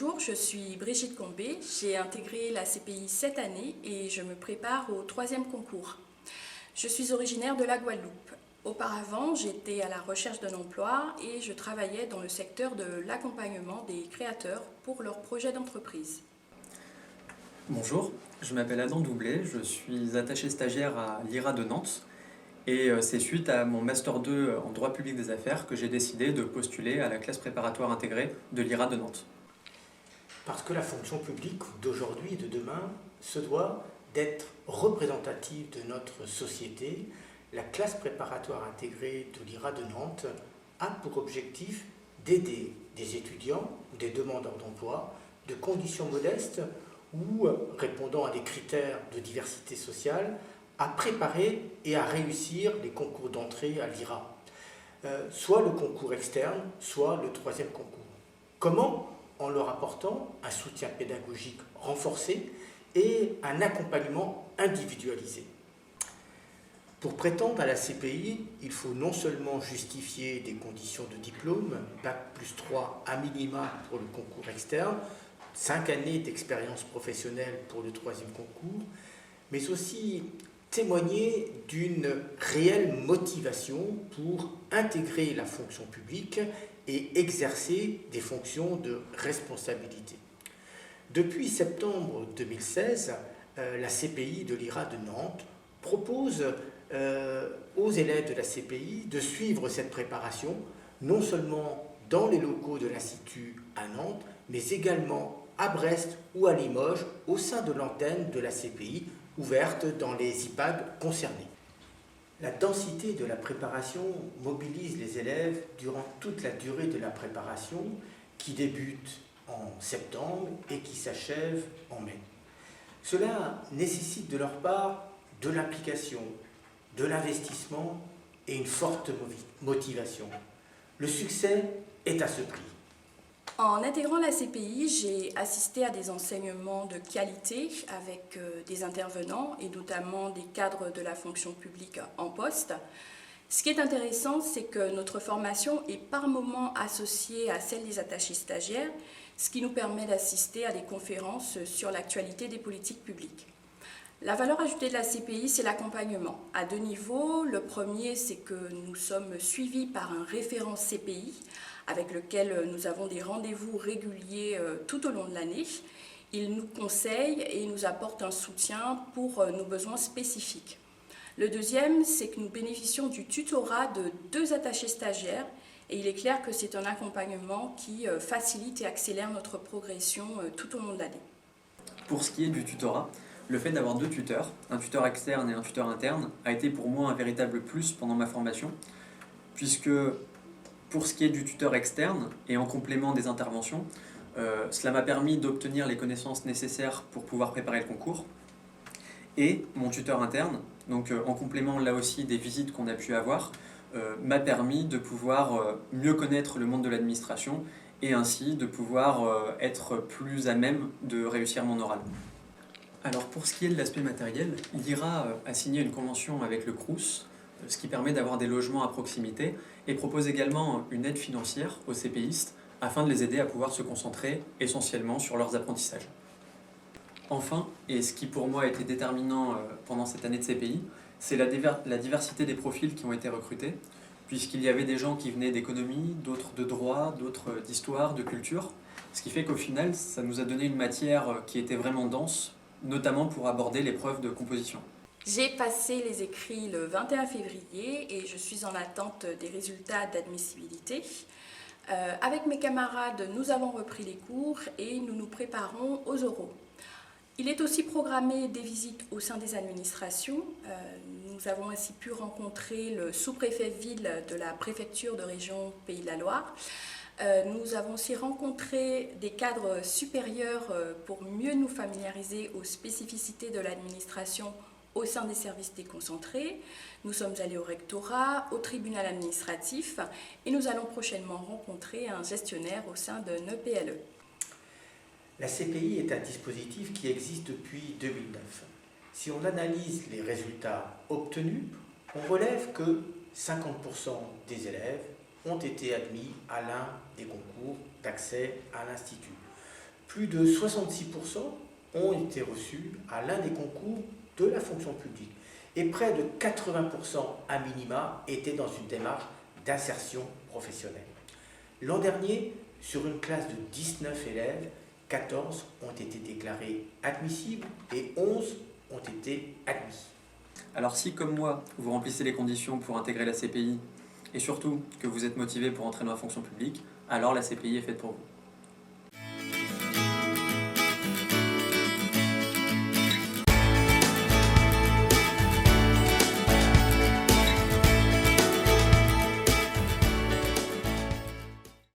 Bonjour, je suis Brigitte Combé, j'ai intégré la CPI cette année et je me prépare au troisième concours. Je suis originaire de la Guadeloupe. Auparavant, j'étais à la recherche d'un emploi et je travaillais dans le secteur de l'accompagnement des créateurs pour leurs projets d'entreprise. Bonjour, je m'appelle Adam Doublet, je suis attaché stagiaire à l'IRA de Nantes et c'est suite à mon Master 2 en droit public des affaires que j'ai décidé de postuler à la classe préparatoire intégrée de l'IRA de Nantes. Parce que la fonction publique d'aujourd'hui et de demain se doit d'être représentative de notre société, la classe préparatoire intégrée de l'IRA de Nantes a pour objectif d'aider des étudiants ou des demandeurs d'emploi de conditions modestes ou répondant à des critères de diversité sociale à préparer et à réussir les concours d'entrée à l'IRA, soit le concours externe, soit le troisième concours. Comment? En leur apportant un soutien pédagogique renforcé et un accompagnement individualisé. Pour prétendre à la CPI, il faut non seulement justifier des conditions de diplôme, Bac+3 à minima pour le concours externe, 5 années d'expérience professionnelle pour le troisième concours, mais aussi témoigner d'une réelle motivation pour intégrer la fonction publique et exercer des fonctions de responsabilité. Depuis septembre 2016, la CPI de l'IRA de Nantes propose aux élèves de la CPI de suivre cette préparation, non seulement dans les locaux de l'Institut à Nantes, mais également à Brest ou à Limoges, au sein de l'antenne de la CPI, ouverte dans les IPAG concernés. La densité de la préparation mobilise les élèves durant toute la durée de la préparation qui débute en septembre et qui s'achève en mai. Cela nécessite de leur part de l'implication, de l'investissement et une forte motivation. Le succès est à ce prix. En intégrant la CPI, j'ai assisté à des enseignements de qualité avec des intervenants et notamment des cadres de la fonction publique en poste. Ce qui est intéressant, c'est que notre formation est par moments associée à celle des attachés stagiaires, ce qui nous permet d'assister à des conférences sur l'actualité des politiques publiques. La valeur ajoutée de la CPI, c'est l'accompagnement. À deux niveaux. Le premier, c'est que nous sommes suivis par un référent CPI avec lequel nous avons des rendez-vous réguliers tout au long de l'année. Il nous conseille et nous apporte un soutien pour nos besoins spécifiques. Le deuxième, c'est que nous bénéficions du tutorat de 2 attachés stagiaires et il est clair que c'est un accompagnement qui facilite et accélère notre progression tout au long de l'année. Pour ce qui est du tutorat, le fait d'avoir 2 tuteurs, un tuteur externe et un tuteur interne, a été pour moi un véritable plus pendant ma formation, puisque pour ce qui est du tuteur externe et en complément des interventions, cela m'a permis d'obtenir les connaissances nécessaires pour pouvoir préparer le concours. Et mon tuteur interne, donc en complément là aussi des visites qu'on a pu avoir, m'a permis de pouvoir mieux connaître le monde de l'administration et ainsi de pouvoir être plus à même de réussir mon oral. Alors pour ce qui est de l'aspect matériel, l'IRA a signé une convention avec le Crous, ce qui permet d'avoir des logements à proximité et propose également une aide financière aux CPIistes afin de les aider à pouvoir se concentrer essentiellement sur leurs apprentissages. Enfin, et ce qui pour moi a été déterminant pendant cette année de CPI, c'est la diversité des profils qui ont été recrutés, puisqu'il y avait des gens qui venaient d'économie, d'autres de droit, d'autres d'histoire, de culture, ce qui fait qu'au final, ça nous a donné une matière qui était vraiment dense, notamment pour aborder l'épreuve de composition. J'ai passé les écrits le 21 février et je suis en attente des résultats d'admissibilité. Avec mes camarades, nous avons repris les cours et nous nous préparons aux oraux. Il est aussi programmé des visites au sein des administrations. Nous avons ainsi pu rencontrer le sous-préfet ville de la préfecture de région Pays de la Loire. Nous avons aussi rencontré des cadres supérieurs pour mieux nous familiariser aux spécificités de l'administration au sein des services déconcentrés. Nous sommes allés au rectorat, au tribunal administratif et nous allons prochainement rencontrer un gestionnaire au sein d'un EPLE. La CPI est un dispositif qui existe depuis 2009. Si on analyse les résultats obtenus, on relève que 50% des élèves ont été admis à l'un des concours d'accès à l'Institut. plus de 66% ont été reçus à l'un des concours de la fonction publique. Et près de 80% à minima étaient dans une démarche d'insertion professionnelle. L'an dernier, sur une classe de 19 élèves, 14 ont été déclarés admissibles et 11 ont été admis. Alors si, comme moi, vous remplissez les conditions pour intégrer la CPI, et surtout que vous êtes motivé pour entrer dans la fonction publique, alors la CPI est faite pour vous.